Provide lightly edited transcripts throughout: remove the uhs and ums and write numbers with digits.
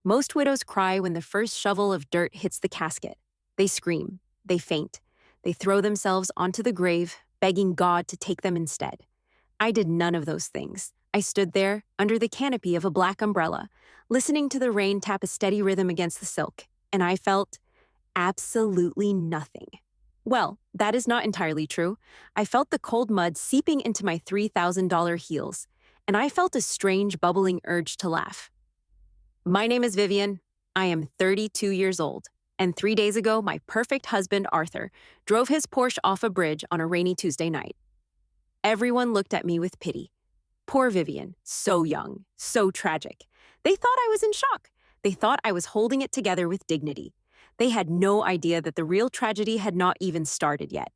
Most widows cry when the first shovel of dirt hits the casket. They scream, they faint, they throw themselves onto the grave, begging God to take them instead. I did none of those things. I stood there, under the canopy of a black umbrella, listening to the rain tap a steady rhythm against the silk, and I felt absolutely nothing. Well, that is not entirely true. I felt the cold mud seeping into my $3,000 heels, and I felt a strange bubbling urge to laugh. My name is Vivian. I am 32 years old, and 3 days ago, my perfect husband, Arthur, drove his Porsche off a bridge on a rainy Tuesday night. Everyone looked at me with pity. Poor Vivian, so young, so tragic. They thought I was in shock. They thought I was holding it together with dignity. They had no idea that the real tragedy had not even started yet.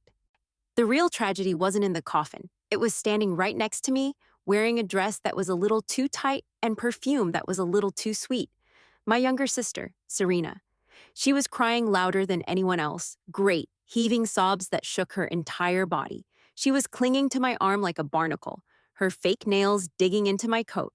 The real tragedy wasn't in the coffin. It was standing right next to me, wearing a dress that was a little too tight and perfume that was a little too sweet. My younger sister, Serena. She was crying louder than anyone else, great, heaving sobs that shook her entire body. She was clinging to my arm like a barnacle, her fake nails digging into my coat.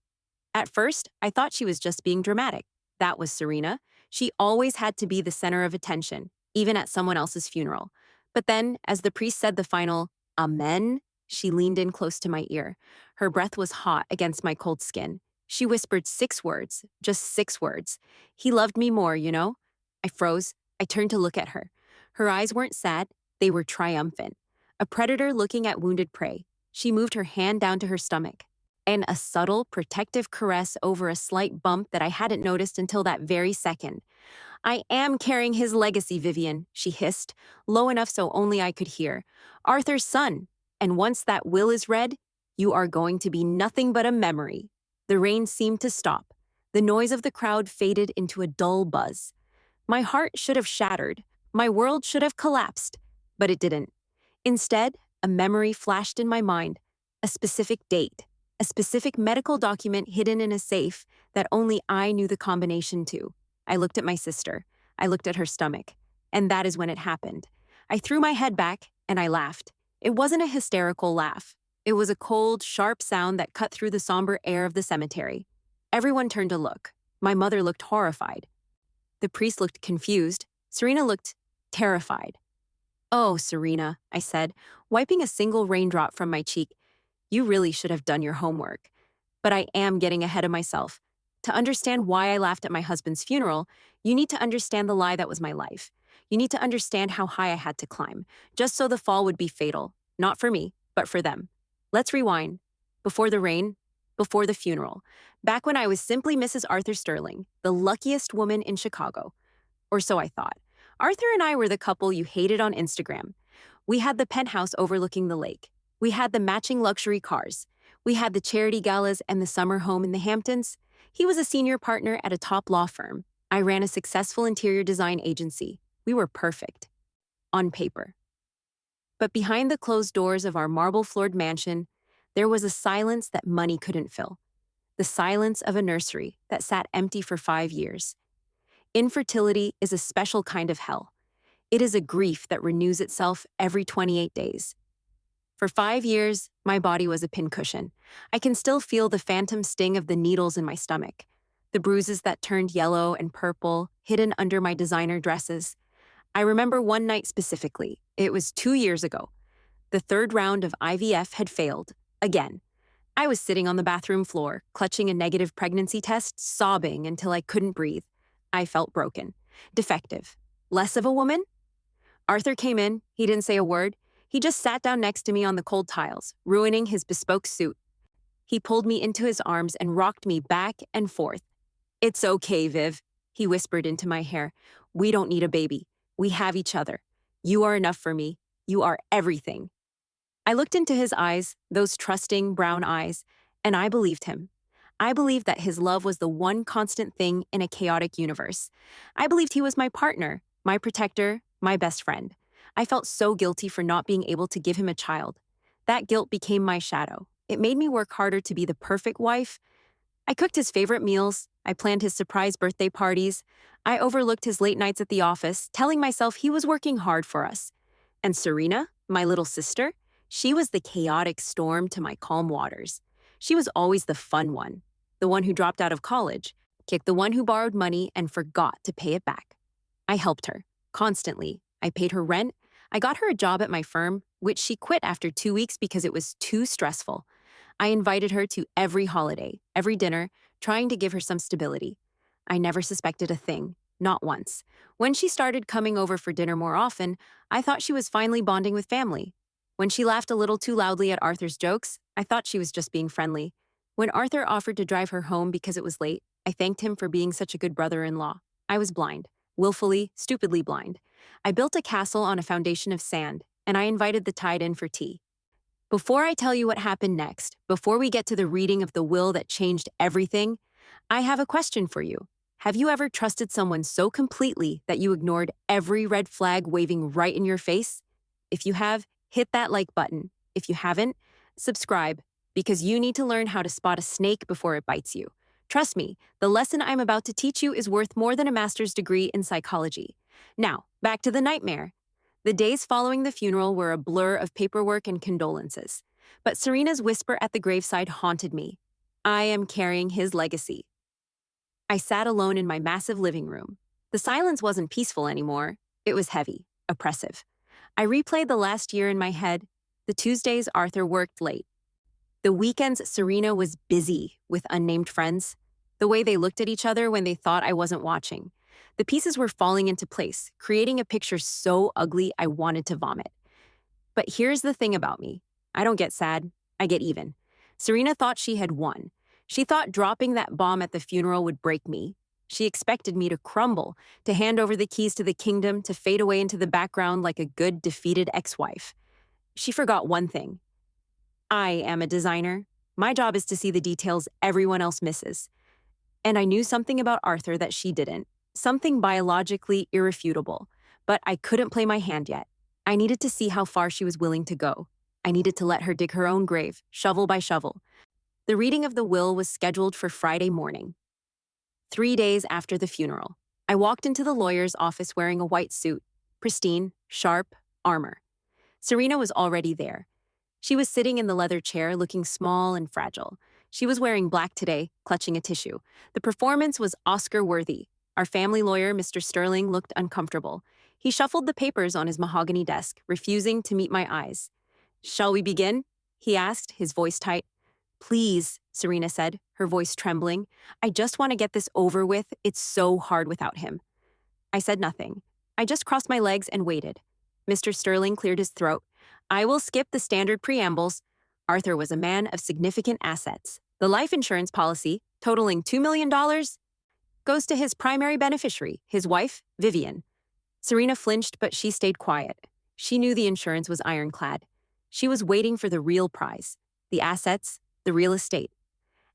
At first, I thought she was just being dramatic. That was Serena. She always had to be the center of attention, even at someone else's funeral. But then, as the priest said the final, Amen, she leaned in close to my ear. Her breath was hot against my cold skin. She whispered 6 words, just 6 words. He loved me more, you know? I froze. I turned to look at her. Her eyes weren't sad, they were triumphant. A predator looking at wounded prey. She moved her hand down to her stomach, and a subtle, protective caress over a slight bump that I hadn't noticed until that very second. I am carrying his legacy, Vivian, she hissed, low enough so only I could hear. Arthur's son. And once that will is read, you are going to be nothing but a memory. The rain seemed to stop. The noise of the crowd faded into a dull buzz. My heart should have shattered. My world should have collapsed. But it didn't. Instead, a memory flashed in my mind, a specific date, a specific medical document hidden in a safe that only I knew the combination to. I looked at my sister. I looked at her stomach. And that is when it happened. I threw my head back and I laughed. It wasn't a hysterical laugh. It was a cold, sharp sound that cut through the somber air of the cemetery. Everyone turned to look. My mother looked horrified. The priest looked confused. Serena looked terrified. Oh, Serena, I said, wiping a single raindrop from my cheek. You really should have done your homework. But I am getting ahead of myself. To understand why I laughed at my husband's funeral, you need to understand the lie that was my life. You need to understand how high I had to climb, just so the fall would be fatal. Not for me, but for them. Let's rewind. Before the rain, before the funeral. Back when I was simply Mrs. Arthur Sterling, the luckiest woman in Chicago. Or so I thought. Arthur and I were the couple you hated on Instagram. We had the penthouse overlooking the lake. We had the matching luxury cars. We had the charity galas and the summer home in the Hamptons. He was a senior partner at a top law firm. I ran a successful interior design agency. We were perfect. On paper. But behind the closed doors of our marble-floored mansion, there was a silence that money couldn't fill. The silence of a nursery that sat empty for 5 years. Infertility is a special kind of hell. It is a grief that renews itself every 28 days. For 5 years, my body was a pincushion. I can still feel the phantom sting of the needles in my stomach, the bruises that turned yellow and purple, hidden under my designer dresses. I remember one night specifically. It was 2 years ago. The 3rd round of IVF had failed, again. I was sitting on the bathroom floor, clutching a negative pregnancy test, sobbing until I couldn't breathe. I felt broken, defective, less of a woman. Arthur came in. He didn't say a word. He just sat down next to me on the cold tiles, ruining his bespoke suit. He pulled me into his arms and rocked me back and forth. It's okay, Viv, he whispered into my hair. We don't need a baby. We have each other. You are enough for me. You are everything. I looked into his eyes, those trusting brown eyes, and I believed him. I believed that his love was the one constant thing in a chaotic universe. I believed he was my partner, my protector, my best friend. I felt so guilty for not being able to give him a child. That guilt became my shadow. It made me work harder to be the perfect wife. I cooked his favorite meals. I planned his surprise birthday parties. I overlooked his late nights at the office, telling myself he was working hard for us. And Serena, my little sister, she was the chaotic storm to my calm waters. She was always the fun one, the one who dropped out of college, kick the one who borrowed money and forgot to pay it back. I helped her, constantly. I paid her rent. I got her a job at my firm, which she quit after 2 weeks because it was too stressful. I invited her to every holiday, every dinner, trying to give her some stability. I never suspected a thing, not once. When she started coming over for dinner more often, I thought she was finally bonding with family. When she laughed a little too loudly at Arthur's jokes, I thought she was just being friendly. When Arthur offered to drive her home because it was late, I thanked him for being such a good brother-in-law. I was blind, willfully, stupidly blind. I built a castle on a foundation of sand, and I invited the tide in for tea. Before I tell you what happened next, before we get to the reading of the will that changed everything, I have a question for you. Have you ever trusted someone so completely that you ignored every red flag waving right in your face? If you have, hit that like button. If you haven't, subscribe, because you need to learn how to spot a snake before it bites you. Trust me, the lesson I'm about to teach you is worth more than a master's degree in psychology. Now, back to the nightmare. The days following the funeral were a blur of paperwork and condolences. But Serena's whisper at the graveside haunted me. I am carrying his legacy. I sat alone in my massive living room. The silence wasn't peaceful anymore. It was heavy, oppressive. I replayed the last year in my head. The Tuesdays Arthur worked late. The weekends Serena was busy with unnamed friends. The way they looked at each other when they thought I wasn't watching. The pieces were falling into place, creating a picture so ugly I wanted to vomit. But here's the thing about me. I don't get sad, I get even. Serena thought she had won. She thought dropping that bomb at the funeral would break me. She expected me to crumble, to hand over the keys to the kingdom, to fade away into the background like a good, defeated ex-wife. She forgot one thing. I am a designer. My job is to see the details everyone else misses. And I knew something about Arthur that she didn't. Something biologically irrefutable. But I couldn't play my hand yet. I needed to see how far she was willing to go. I needed to let her dig her own grave, shovel by shovel. The reading of the will was scheduled for Friday morning, 3 days after the funeral. I walked into the lawyer's office wearing a white suit, pristine, sharp, armor. Serena was already there. She was sitting in the leather chair, looking small and fragile. She was wearing black today, clutching a tissue. The performance was Oscar-worthy. Our family lawyer, Mr. Sterling, looked uncomfortable. He shuffled the papers on his mahogany desk, refusing to meet my eyes. "Shall we begin?" he asked, his voice tight. "Please," Serena said, her voice trembling. "I just want to get this over with. It's so hard without him." I said nothing. I just crossed my legs and waited. Mr. Sterling cleared his throat. "I will skip the standard preambles. Arthur was a man of significant assets. The life insurance policy, totaling $2 million, goes to his primary beneficiary, his wife, Vivian." Serena flinched, but she stayed quiet. She knew the insurance was ironclad. She was waiting for the real prize, the assets, the real estate.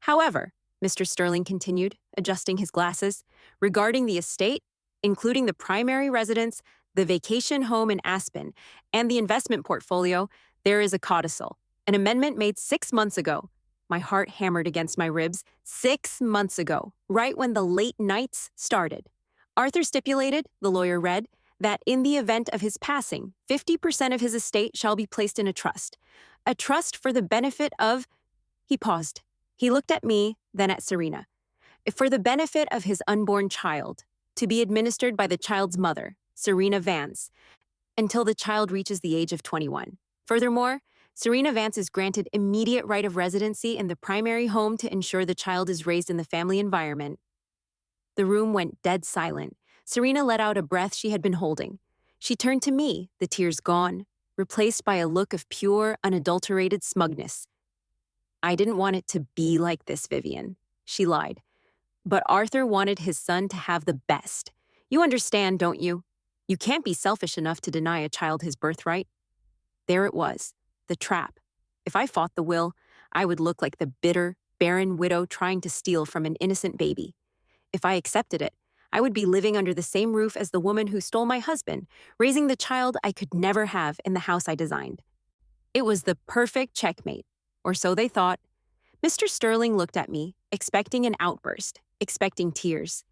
"However," Mr. Sterling continued, adjusting his glasses, "regarding the estate, including the primary residence, the vacation home in Aspen, and the investment portfolio, there is a codicil, an amendment made 6 months ago." My heart hammered against my ribs. 6 months ago, right when the late nights started. Arthur stipulated, the lawyer read, that in the event of his passing, 50% of his estate shall be placed in a trust. A trust for the benefit of... He paused. He looked at me, then at Serena. "For the benefit of his unborn child, to be administered by the child's mother, Serena Vance, until the child reaches the age of 21. Furthermore, Serena Vance is granted immediate right of residency in the primary home to ensure the child is raised in the family environment." The room went dead silent. Serena let out a breath she had been holding. She turned to me, the tears gone, replaced by a look of pure, unadulterated smugness. "I didn't want it to be like this, Vivian," she lied. "But Arthur wanted his son to have the best. You understand, don't you? You can't be selfish enough to deny a child his birthright." There it was, the trap. If I fought the will, I would look like the bitter, barren widow trying to steal from an innocent baby. If I accepted it, I would be living under the same roof as the woman who stole my husband, raising the child I could never have in the house I designed. It was the perfect checkmate, or so they thought. Mr. Sterling looked at me, expecting an outburst, expecting tears.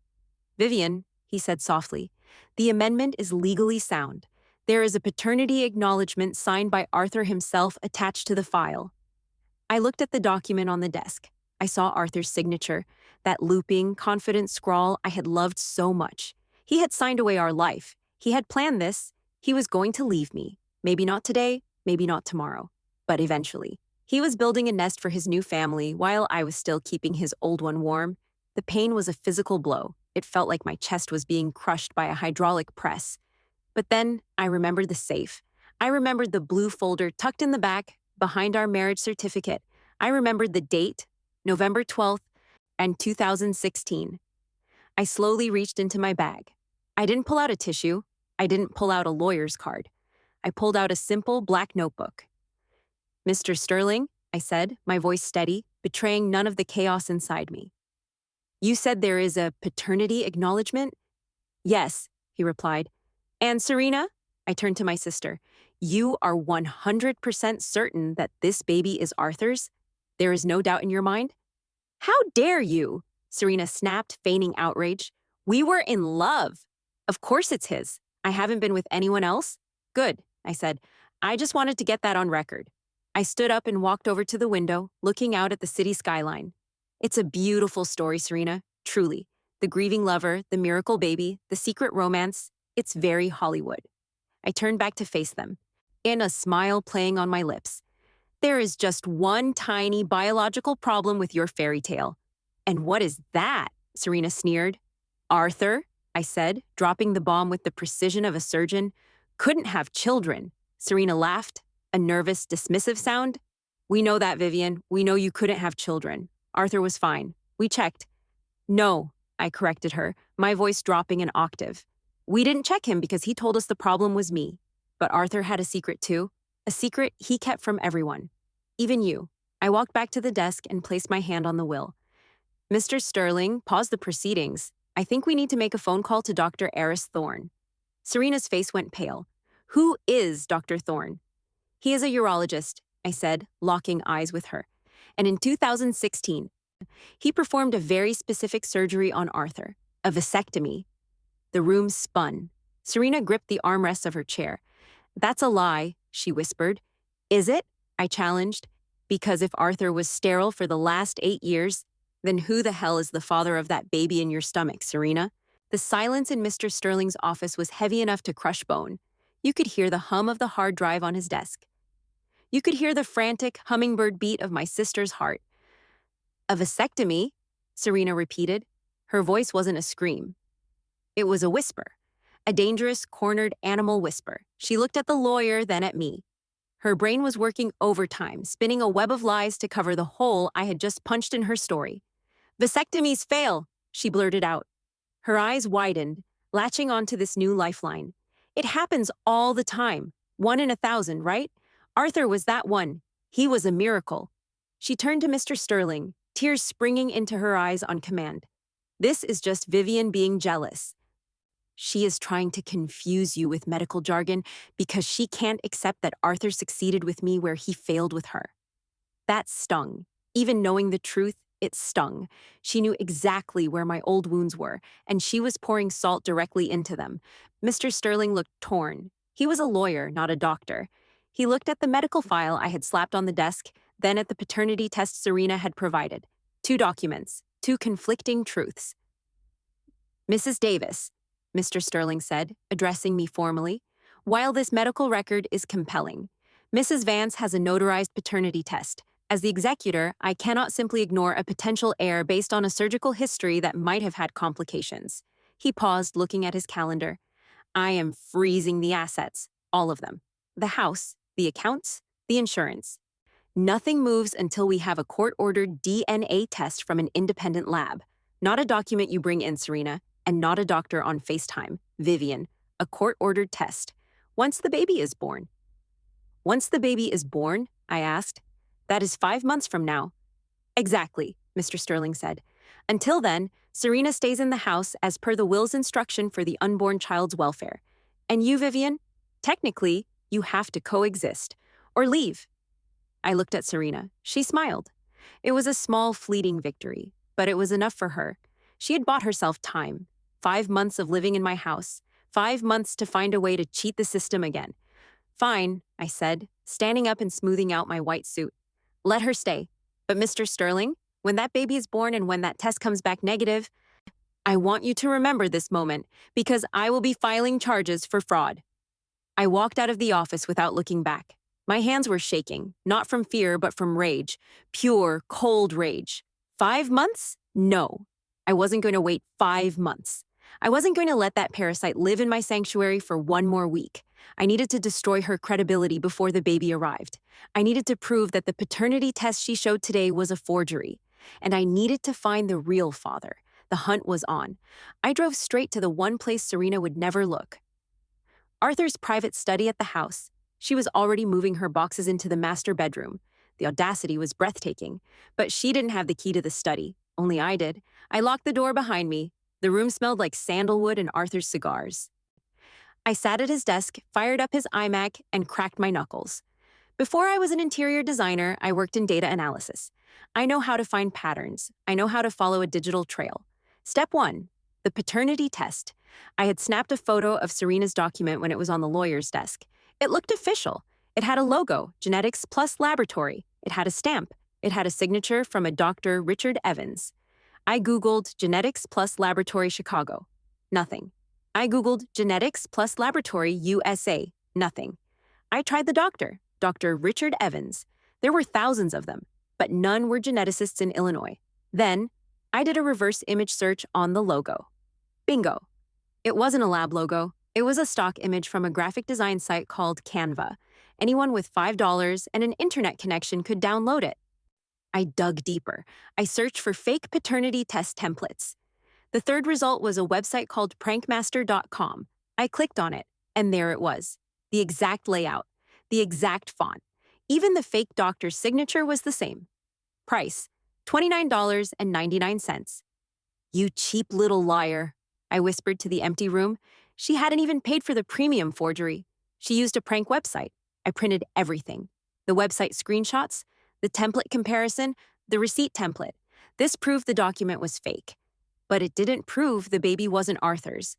"Vivian," he said softly, "the amendment is legally sound. There is a paternity acknowledgement signed by Arthur himself attached to the file." I looked at the document on the desk. I saw Arthur's signature, that looping, confident scrawl I had loved so much. He had signed away our life. He had planned this. He was going to leave me. Maybe not today, maybe not tomorrow, but eventually. He was building a nest for his new family while I was still keeping his old one warm. The pain was a physical blow. It felt like my chest was being crushed by a hydraulic press. But then I remembered the safe. I remembered the blue folder tucked in the back behind our marriage certificate. I remembered the date, November 12th, and 2016. I slowly reached into my bag. I didn't pull out a tissue. I didn't pull out a lawyer's card. I pulled out a simple black notebook. "Mr. Sterling," I said, my voice steady, betraying none of the chaos inside me. "You said there is a paternity acknowledgement?" "Yes," he replied. "And Serena," I turned to my sister, "you are 100% certain that this baby is Arthur's? There is no doubt in your mind?" "How dare you?" Serena snapped, feigning outrage. "We were in love. Of course it's his. I haven't been with anyone else." "Good," I said. "I just wanted to get that on record." I stood up and walked over to the window, looking out at the city skyline. It's a beautiful story, Serena, truly. The grieving lover, the miracle baby, the secret romance. It's very Hollywood. I turned back to face them, and a smile playing on my lips. "There is just one tiny biological problem with your fairy tale." "And what is that?" Serena sneered. "Arthur," I said, dropping the bomb with the precision of a surgeon, "couldn't have children." Serena laughed, a nervous, dismissive sound. "We know that, Vivian. We know you couldn't have children. Arthur was fine. We checked." "No," I corrected her, my voice dropping an octave. "We didn't check him because he told us the problem was me. But Arthur had a secret too, a secret he kept from everyone. Even you." I walked back to the desk and placed my hand on the will. "Mr. Sterling, pause the proceedings. I think we need to make a phone call to Dr. Eris Thorne." Serena's face went pale. "Who is Dr. Thorne?" "He is a urologist," I said, locking eyes with her. "And in 2016, he performed a very specific surgery on Arthur, a vasectomy." The room spun. Serena gripped the armrests of her chair. "That's a lie," she whispered. "Is it?" I challenged. "Because if Arthur was sterile for the last 8 years, then who the hell is the father of that baby in your stomach, Serena?" The silence in Mr. Sterling's office was heavy enough to crush bone. You could hear the hum of the hard drive on his desk. You could hear the frantic, hummingbird beat of my sister's heart. "A vasectomy?" Serena repeated. Her voice wasn't a scream. It was a whisper, a dangerous, cornered animal whisper. She looked at the lawyer, then at me. Her brain was working overtime, spinning a web of lies to cover the hole I had just punched in her story. "Vasectomies fail," she blurted out. Her eyes widened, latching onto this new lifeline. "It happens all the time. 1 in 1,000, right? Arthur was that one. He was a miracle." She turned to Mr. Sterling, tears springing into her eyes on command. "This is just Vivian being jealous. She is trying to confuse you with medical jargon because she can't accept that Arthur succeeded with me where he failed with her." That stung. Even knowing the truth, it stung. She knew exactly where my old wounds were, and she was pouring salt directly into them. Mr. Sterling looked torn. He was a lawyer, not a doctor. He looked at the medical file I had slapped on the desk, then at the paternity test Serena had provided. 2 documents, 2 conflicting truths. "Mrs. Davis," Mr. Sterling said, addressing me formally, "while this medical record is compelling, Mrs. Vance has a notarized paternity test. As the executor, I cannot simply ignore a potential heir based on a surgical history that might have had complications." He paused, looking at his calendar. "I am freezing the assets, all of them. The house, the accounts, the insurance. Nothing moves until we have a court-ordered DNA test from an independent lab. Not a document you bring in, Serena, and not a doctor on FaceTime. Vivian, a court-ordered test. Once the baby is born." "Once the baby is born?" I asked. "That is 5 months from now." "Exactly," Mr. Sterling said. "Until then, Serena stays in the house as per the will's instruction for the unborn child's welfare. And you, Vivian, technically, you have to coexist. Or leave." I looked at Serena. She smiled. It was a small, fleeting victory, but it was enough for her. She had bought herself time. 5 months of living in my house. 5 months to find a way to cheat the system again. "Fine," I said, standing up and smoothing out my white suit. "Let her stay. But Mr. Sterling, When that baby is born and when that test comes back negative, I want you to remember this moment because I will be filing charges for fraud. I walked out of the office without looking back. My hands were shaking, not from fear, but from rage. Pure, cold rage. 5 months? No. I wasn't going to wait 5 months. I wasn't going to let that parasite live in my sanctuary for one more week. I needed to destroy her credibility before the baby arrived. I needed to prove that the paternity test she showed today was a forgery. And I needed to find the real father. The hunt was on. I drove straight to the one place Serena would never look. Arthur's private study at the house. She was already moving her boxes into the master bedroom. The audacity was breathtaking, but she didn't have the key to the study. Only I did. I locked the door behind me. The room smelled like sandalwood and Arthur's cigars. I sat at his desk, fired up his iMac, and cracked my knuckles. Before I was an interior designer, I worked in data analysis. I know how to find patterns. I know how to follow a digital trail. Step 1, the paternity test. I had snapped a photo of Serena's document when it was on the lawyer's desk. It looked official. It had a logo, Genetics Plus Laboratory. It had a stamp. It had a signature from a Dr. Richard Evans. I Googled Genetics Plus Laboratory Chicago. Nothing. I Googled Genetics Plus Laboratory USA. Nothing. I tried the doctor, Dr. Richard Evans. There were thousands of them, but none were geneticists in Illinois. Then, I did a reverse image search on the logo. Bingo. It wasn't a lab logo. It was a stock image from a graphic design site called Canva. Anyone with $5 and an internet connection could download it. I dug deeper. I searched for fake paternity test templates. The third result was a website called prankmaster.com. I clicked on it, and there it was. The exact layout, the exact font. Even the fake doctor's signature was the same. Price, $29.99. You cheap little liar, I whispered to the empty room. She hadn't even paid for the premium forgery. She used a prank website. I printed everything. The website screenshots, the template comparison, the receipt template. This proved the document was fake. But it didn't prove the baby wasn't Arthur's.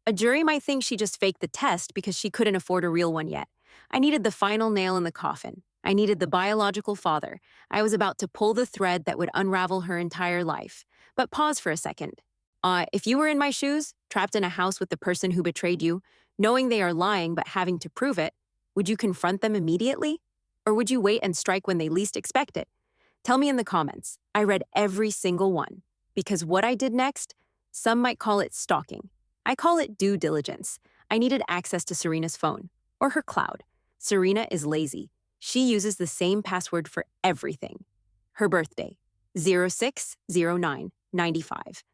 A jury might think she just faked the test because she couldn't afford a real one yet. I needed the final nail in the coffin. I needed the biological father. I was about to pull the thread that would unravel her entire life. But pause for a second. If you were in my shoes, trapped in a house with the person who betrayed you, knowing they are lying but having to prove it, would you confront them immediately? Or would you wait and strike when they least expect it? Tell me in the comments. I read every single one. Because what I did next, some might call it stalking. I call it due diligence. I needed access to Serena's phone, or her cloud. Serena is lazy. She uses the same password for everything. Her birthday, 06/09/95.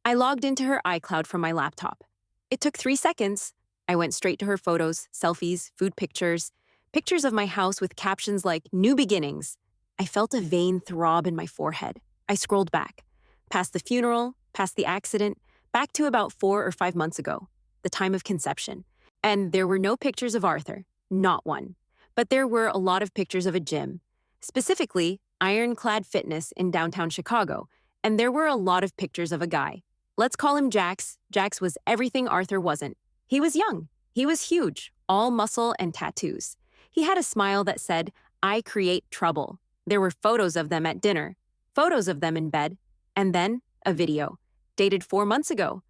I logged into her iCloud from my laptop. It took 3 seconds. I went straight to her photos, selfies, food pictures, pictures of my house with captions like, "New beginnings." I felt a vein throb in my forehead. I scrolled back, past the funeral, past the accident, back to about 4 or 5 months ago, the time of conception. And there were no pictures of Arthur, not one. But there were a lot of pictures of a gym, specifically Ironclad Fitness in downtown Chicago, and there were a lot of pictures of a guy. Let's call him Jax. Jax was everything Arthur wasn't. He was young. He was huge, all muscle and tattoos. He had a smile that said, "I create trouble." There were photos of them at dinner, photos of them in bed, and then a video, dated 4 months ago.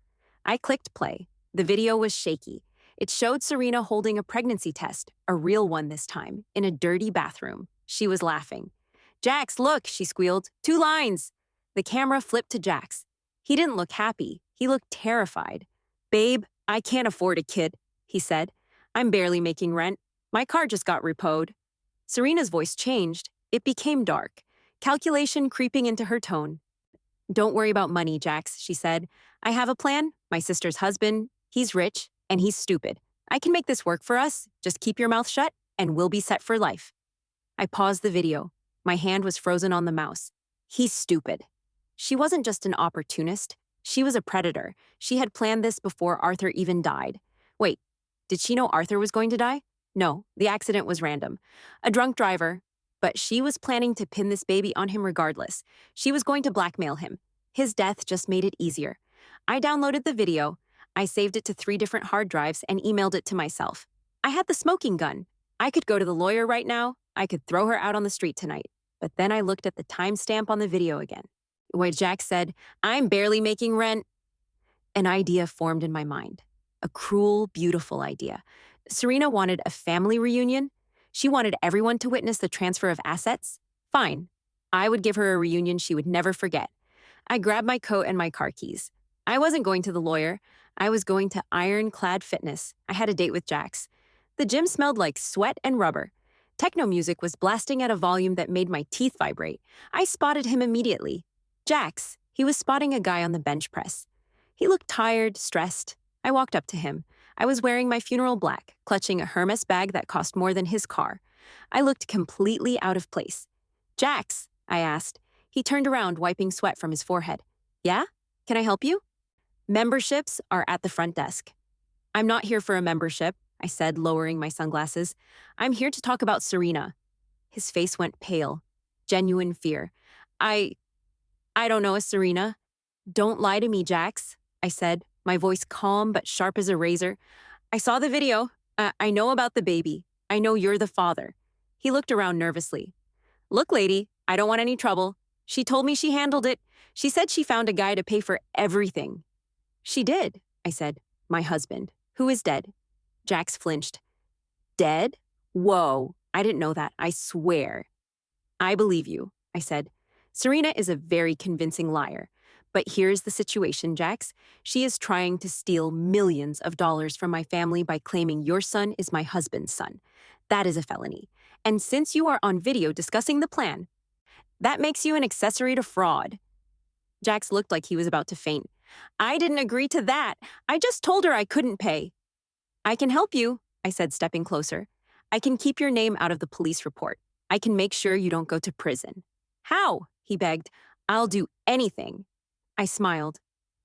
I clicked play. The video was shaky. It showed Serena holding a pregnancy test, a real one this time, in a dirty bathroom. She was laughing. "Jax, look," she squealed. "2 lines." The camera flipped to Jax. He didn't look happy. He looked terrified. "Babe, I can't afford a kid," he said. "I'm barely making rent. My car just got repoed." Serena's voice changed. It became dark, calculation creeping into her tone. "Don't worry about money, Jax," she said. "I have a plan. My sister's husband, he's rich, and he's stupid. I can make this work for us. Just keep your mouth shut, and we'll be set for life." I paused the video. My hand was frozen on the mouse. He's stupid. She wasn't just an opportunist. She was a predator. She had planned this before Arthur even died. Wait, did she know Arthur was going to die? No, the accident was random. A drunk driver. But she was planning to pin this baby on him regardless. She was going to blackmail him. His death just made it easier. I downloaded the video. I saved it to 3 different hard drives and emailed it to myself. I had the smoking gun. I could go to the lawyer right now. I could throw her out on the street tonight. But then I looked at the timestamp on the video again, where Jack said, "I'm barely making rent." An idea formed in my mind. A cruel, beautiful idea. Serena wanted a family reunion. She wanted everyone to witness the transfer of assets. Fine. I would give her a reunion she would never forget. I grabbed my coat and my car keys. I wasn't going to the lawyer. I was going to Ironclad Fitness. I had a date with Jax. The gym smelled like sweat and rubber. Techno music was blasting at a volume that made my teeth vibrate. I spotted him immediately. Jax. He was spotting a guy on the bench press. He looked tired, stressed. I walked up to him. I was wearing my funeral black, clutching a Hermes bag that cost more than his car. I looked completely out of place. "Jax," I asked. He turned around, wiping sweat from his forehead. "Yeah? Can I help you?" "Memberships are at the front desk." "I'm not here for a membership," I said, lowering my sunglasses. "I'm here to talk about Serena." His face went pale. Genuine fear. I don't know a Serena." "Don't lie to me, Jax," I said, my voice calm but sharp as a razor. "I saw the video. I know about the baby. I know you're the father." He looked around nervously. "Look, lady, I don't want any trouble. She told me she handled it. She said she found a guy to pay for everything." "She did," I said. "My husband, who is dead." Jax flinched. "Dead? Whoa, I didn't know that, I swear." "I believe you," I said. "Serena is a very convincing liar. But here's the situation, Jax. She is trying to steal millions of dollars from my family by claiming your son is my husband's son. That is a felony. And since you are on video discussing the plan, that makes you an accessory to fraud." Jax looked like he was about to faint. "I didn't agree to that. I just told her I couldn't pay." "I can help you," I said, stepping closer. "I can keep your name out of the police report. I can make sure you don't go to prison." "How?" he begged. "I'll do anything." I smiled.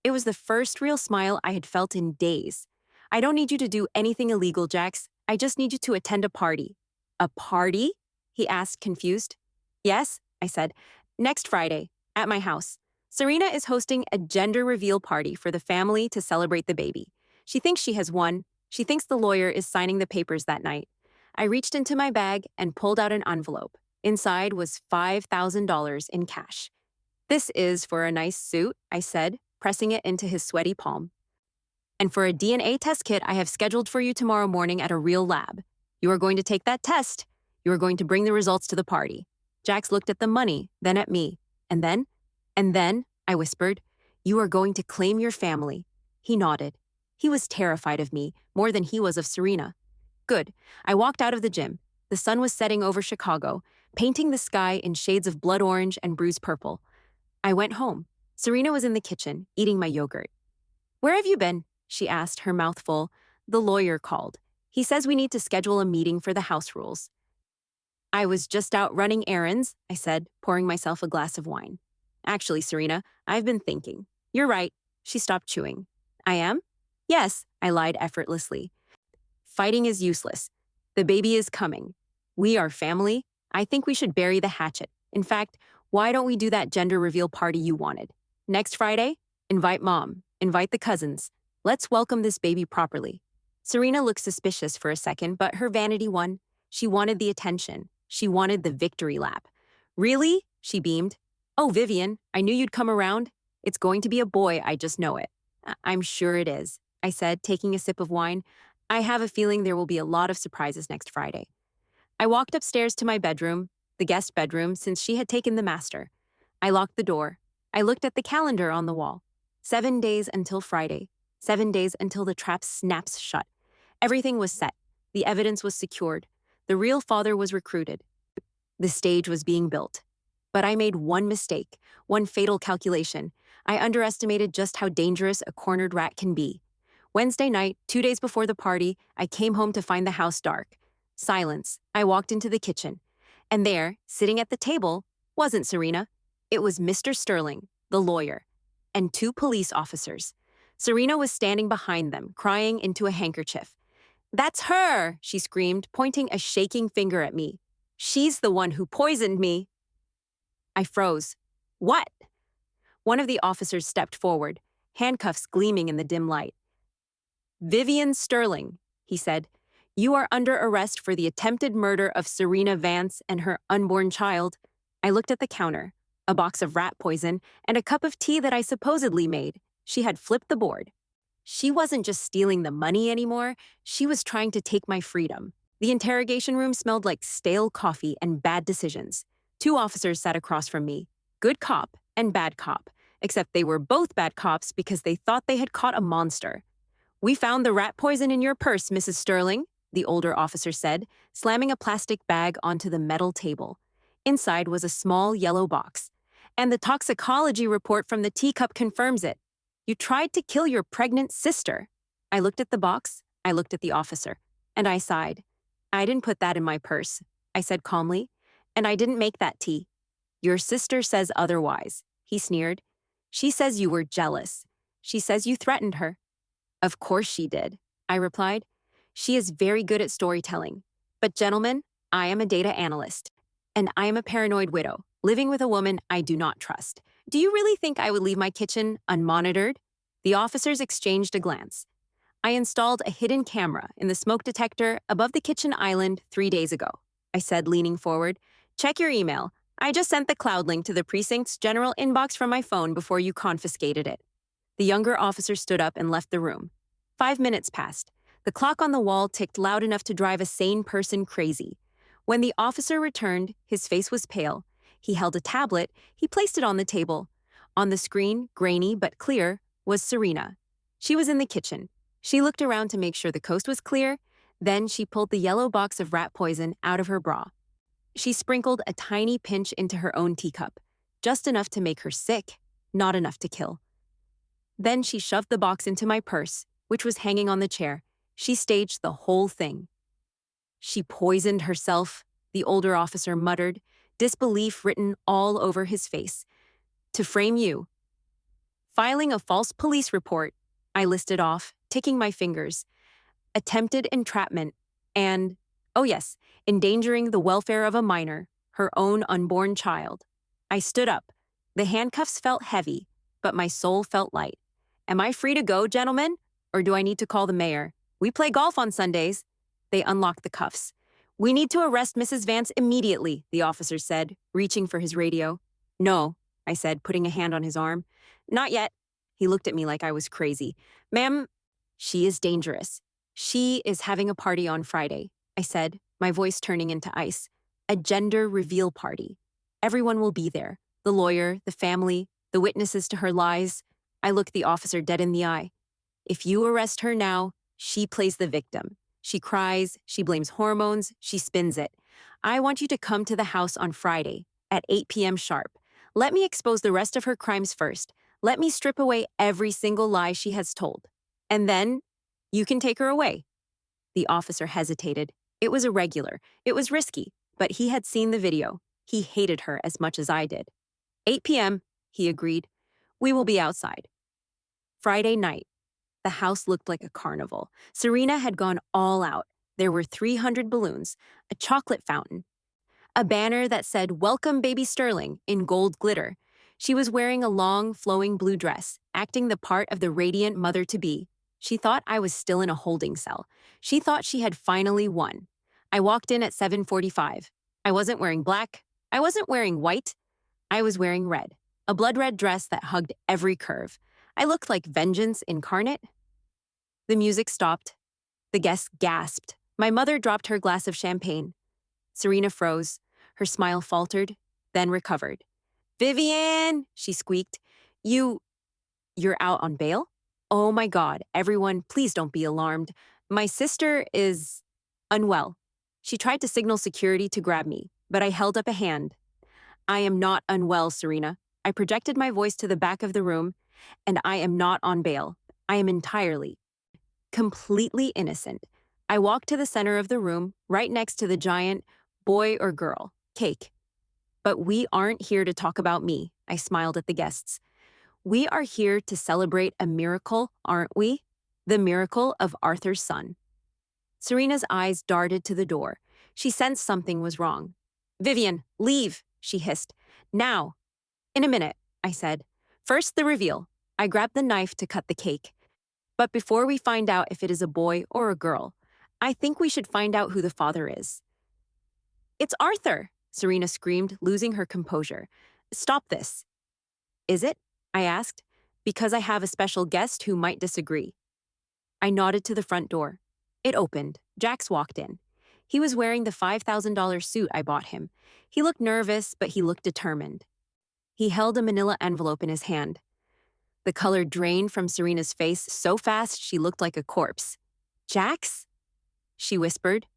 It was the first real smile I had felt in days. "I don't need you to do anything illegal, Jax. I just need you to attend a party." "A party?" he asked, confused. "Yes," I said. "Next Friday, at my house. Serena is hosting a gender reveal party for the family to celebrate the baby. She thinks she has won. She thinks the lawyer is signing the papers that night." I reached into my bag and pulled out an envelope. Inside was $5,000 in cash. "This is for a nice suit," I said, pressing it into his sweaty palm. "And for a DNA test kit I have scheduled for you tomorrow morning at a real lab. You are going to take that test. You are going to bring the results to the party." Jax looked at the money, then at me. And then, I whispered, "you are going to claim your family." He nodded. He was terrified of me, more than he was of Serena. Good. I walked out of the gym. The sun was setting over Chicago, painting the sky in shades of blood orange and bruised purple. I went home. Serena was in the kitchen, eating my yogurt. "Where have you been?" she asked, her mouth full. "The lawyer called. He says we need to schedule a meeting for the house rules." "I was just out running errands," I said, pouring myself a glass of wine. "Actually, Serena, I've been thinking. You're right." She stopped chewing. "I am?" "Yes," I lied effortlessly. "Fighting is useless. The baby is coming. We are family. I think we should bury the hatchet. In fact, why don't we do that gender reveal party you wanted? Next Friday? Invite mom. Invite the cousins. Let's welcome this baby properly." Serena looked suspicious for a second, but her vanity won. She wanted the attention. She wanted the victory lap. "Really?" she beamed. "Oh, Vivian, I knew you'd come around. It's going to be a boy, I just know it." "I'm sure it is," I said, taking a sip of wine. "I have a feeling there will be a lot of surprises next Friday." I walked upstairs to my bedroom, the guest bedroom, since she had taken the master. I locked the door. I looked at the calendar on the wall. 7 days until Friday. 7 days until the trap snaps shut. Everything was set. The evidence was secured. The real father was recruited. The stage was being built. But I made one mistake, one fatal calculation. I underestimated just how dangerous a cornered rat can be. Wednesday night, 2 days before the party, I came home to find the house dark. Silence. I walked into the kitchen. And there, sitting at the table, wasn't Serena. It was Mr. Sterling, the lawyer, and 2 police officers. Serena was standing behind them, crying into a handkerchief. "That's her!" she screamed, pointing a shaking finger at me. "She's the one who poisoned me." I froze. "What?" One of the officers stepped forward, handcuffs gleaming in the dim light. "Vivian Sterling," he said, "you are under arrest for the attempted murder of Serena Vance and her unborn child." I looked at the counter, a box of rat poison, and a cup of tea that I supposedly made. She had flipped the board. She wasn't just stealing the money anymore, she was trying to take my freedom. The interrogation room smelled like stale coffee and bad decisions. Two officers sat across from me, good cop and bad cop, except they were both bad cops because they thought they had caught a monster. "We found the rat poison in your purse, Mrs. Sterling," the older officer said, slamming a plastic bag onto the metal table. Inside was a small yellow box. "And the toxicology report from the teacup confirms it. You tried to kill your pregnant sister." I looked at the box, I looked at the officer, and I sighed. "I didn't put that in my purse," I said calmly, "and I didn't make that tea." "Your sister says otherwise," he sneered. "She says you were jealous. She says you threatened her." "Of course she did," I replied. "She is very good at storytelling. But gentlemen, I am a data analyst, and I am a paranoid widow, living with a woman I do not trust. Do you really think I would leave my kitchen unmonitored?" The officers exchanged a glance. "I installed a hidden camera in the smoke detector above the kitchen island 3 days ago," I said, leaning forward. "Check your email. I just sent the cloud link to the precinct's general inbox from my phone before you confiscated it." The younger officer stood up and left the room. 5 minutes passed. The clock on the wall ticked loud enough to drive a sane person crazy. When the officer returned, his face was pale. He held a tablet. He placed it on the table. On the screen, grainy but clear, was Serena. She was in the kitchen. She looked around to make sure the coast was clear. Then she pulled the yellow box of rat poison out of her bra. She sprinkled a tiny pinch into her own teacup, just enough to make her sick, not enough to kill. Then she shoved the box into my purse, which was hanging on the chair. She staged the whole thing. "She poisoned herself," the older officer muttered, disbelief written all over his face. "To frame you." "Filing a false police report," I listed off, ticking my fingers. "Attempted entrapment, and, oh yes, endangering the welfare of a minor, her own unborn child." I stood up. The handcuffs felt heavy, but my soul felt light. "Am I free to go, gentlemen? Or do I need to call the mayor? We play golf on Sundays." They unlocked the cuffs. "We need to arrest Mrs. Vance immediately," the officer said, reaching for his radio. "No," I said, putting a hand on his arm. "Not yet." He looked at me like I was crazy. "Ma'am, she is dangerous. She is having a party on Friday," I said, my voice turning into ice. "A gender reveal party. Everyone will be there. The lawyer, the family, the witnesses to her lies." I looked the officer dead in the eye. "If you arrest her now, she plays the victim. She cries, she blames hormones, she spins it. I want you to come to the house on Friday at 8 p.m. sharp. Let me expose the rest of her crimes first. Let me strip away every single lie she has told. And then you can take her away." The officer hesitated. It was irregular. It was risky, but he had seen the video. He hated her as much as I did. 8 p.m., he agreed. "We will be outside." Friday night. The house looked like a carnival. Serena had gone all out. There were 300 balloons, a chocolate fountain, a banner that said, "Welcome, baby Sterling," in gold glitter. She was wearing a long, flowing blue dress, acting the part of the radiant mother-to-be. She thought I was still in a holding cell. She thought she had finally won. I walked in at 7:45. I wasn't wearing black. I wasn't wearing white. I was wearing red, a blood red dress that hugged every curve. I looked like vengeance incarnate. The music stopped. The guests gasped. My mother dropped her glass of champagne. Serena froze. Her smile faltered, then recovered. "Vivian," she squeaked. You're out on bail?" "Oh my God, everyone, please don't be alarmed. My sister is unwell." She tried to signal security to grab me, but I held up a hand. "I am not unwell, Serena." I projected my voice to the back of the room, "and I am not on bail. I am entirely, completely innocent." I walked to the center of the room, right next to the giant boy or girl cake. "But we aren't here to talk about me," I smiled at the guests. "We are here to celebrate a miracle, aren't we? The miracle of Arthur's son." Serena's eyes darted to the door. She sensed something was wrong. "Vivian, leave," she hissed. "Now." "In a minute," I said. "First, the reveal." I grabbed the knife to cut the cake. "But before we find out if it is a boy or a girl, I think we should find out who the father is." "It's Arthur," Serena screamed, losing her composure. Stop this. Is it? I asked, because I have a special guest who might disagree. I nodded to the front door. It opened. Jax walked in. He was wearing the $5,000 suit I bought him. He looked nervous, but he looked determined. He held a manila envelope in his hand. The color drained from Serena's face so fast she looked like a corpse. Jax? She whispered.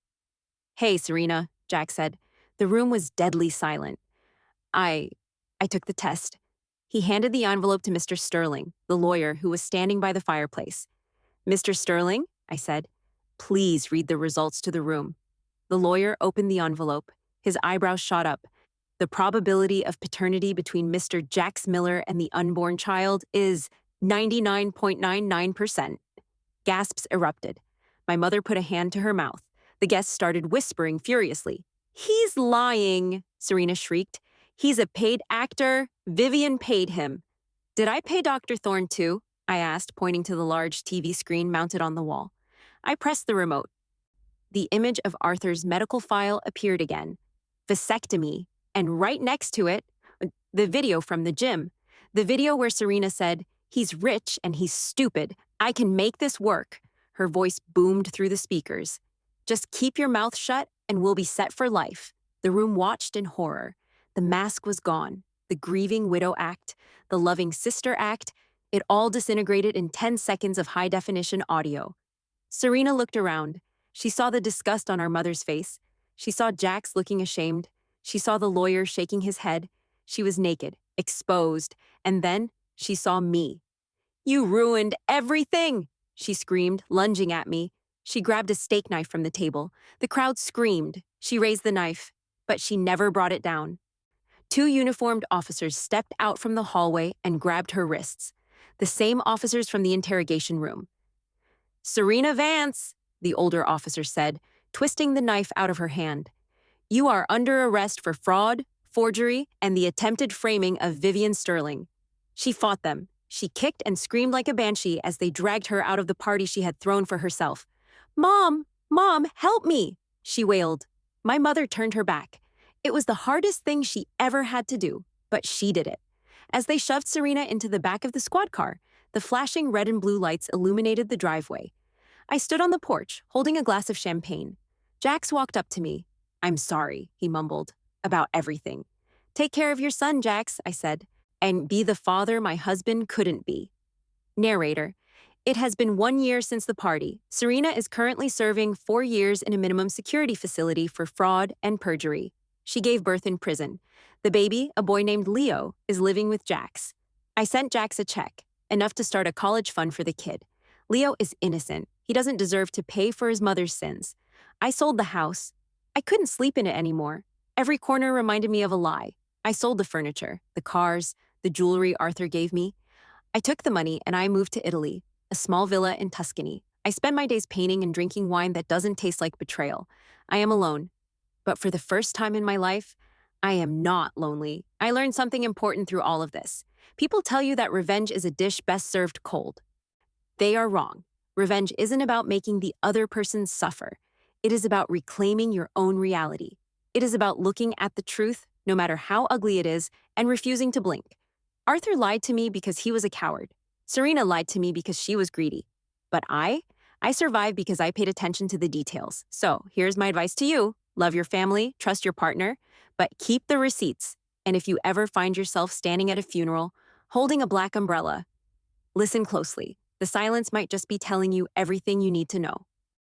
Hey, Serena, Jax said. The room was deadly silent. I took the test. He handed the envelope to Mr. Sterling, the lawyer who was standing by the fireplace. Mr. Sterling, I said, please read the results to the room. The lawyer opened the envelope. His eyebrows shot up. The probability of paternity between Mr. Jax Miller and the unborn child is 99.99%. Gasps erupted. My mother put a hand to her mouth. The guest started whispering furiously. He's lying, Serena shrieked. He's a paid actor. Vivian paid him. Did I pay Dr. Thorne too? I asked, pointing to the large TV screen mounted on the wall. I pressed the remote. The image of Arthur's medical file appeared again. Vasectomy. And right next to it, the video from the gym. The video where Serena said, he's rich and he's stupid. I can make this work. Her voice boomed through the speakers. Just keep your mouth shut and we'll be set for life. The room watched in horror. The mask was gone. The grieving widow act, the loving sister act, it all disintegrated in 10 seconds of high-definition audio. Serena looked around. She saw the disgust on our mother's face. She saw Jax looking ashamed. She saw the lawyer shaking his head. She was naked, exposed, and then she saw me. You ruined everything, she screamed, lunging at me. She grabbed a steak knife from the table. The crowd screamed. She raised the knife, but she never brought it down. 2 uniformed officers stepped out from the hallway and grabbed her wrists. The same officers from the interrogation room. Serena Vance, the older officer said, twisting the knife out of her hand. You are under arrest for fraud, forgery, and the attempted framing of Vivian Sterling. She fought them. She kicked and screamed like a banshee as they dragged her out of the party she had thrown for herself. Mom, help me, she wailed. My mother turned her back. It was the hardest thing she ever had to do, but she did it. As they shoved Serena into the back of the squad car, the flashing red and blue lights illuminated the driveway. I stood on the porch, holding a glass of champagne. Jax walked up to me. I'm sorry, he mumbled, about everything. Take care of your son, Jax, I said, and be the father my husband couldn't be. Narrator. It has been 1 year since the party. Serena is currently serving 4 years in a minimum security facility for fraud and perjury. She gave birth in prison. The baby, a boy named Leo, is living with Jax. I sent Jax a check, enough to start a college fund for the kid. Leo is innocent. He doesn't deserve to pay for his mother's sins. I sold the house. I couldn't sleep in it anymore. Every corner reminded me of a lie. I sold the furniture, the cars, the jewelry Arthur gave me. I took the money and I moved to Italy, a small villa in Tuscany. I spend my days painting and drinking wine that doesn't taste like betrayal. I am alone. But for the first time in my life, I am not lonely. I learned something important through all of this. People tell you that revenge is a dish best served cold. They are wrong. Revenge isn't about making the other person suffer. It is about reclaiming your own reality. It is about looking at the truth, no matter how ugly it is, and refusing to blink. Arthur lied to me because he was a coward. Serena lied to me because she was greedy. But I survived because I paid attention to the details. So here's my advice to you. Love your family, trust your partner, but keep the receipts. And if you ever find yourself standing at a funeral, holding a black umbrella, listen closely. The silence might just be telling you everything you need to know.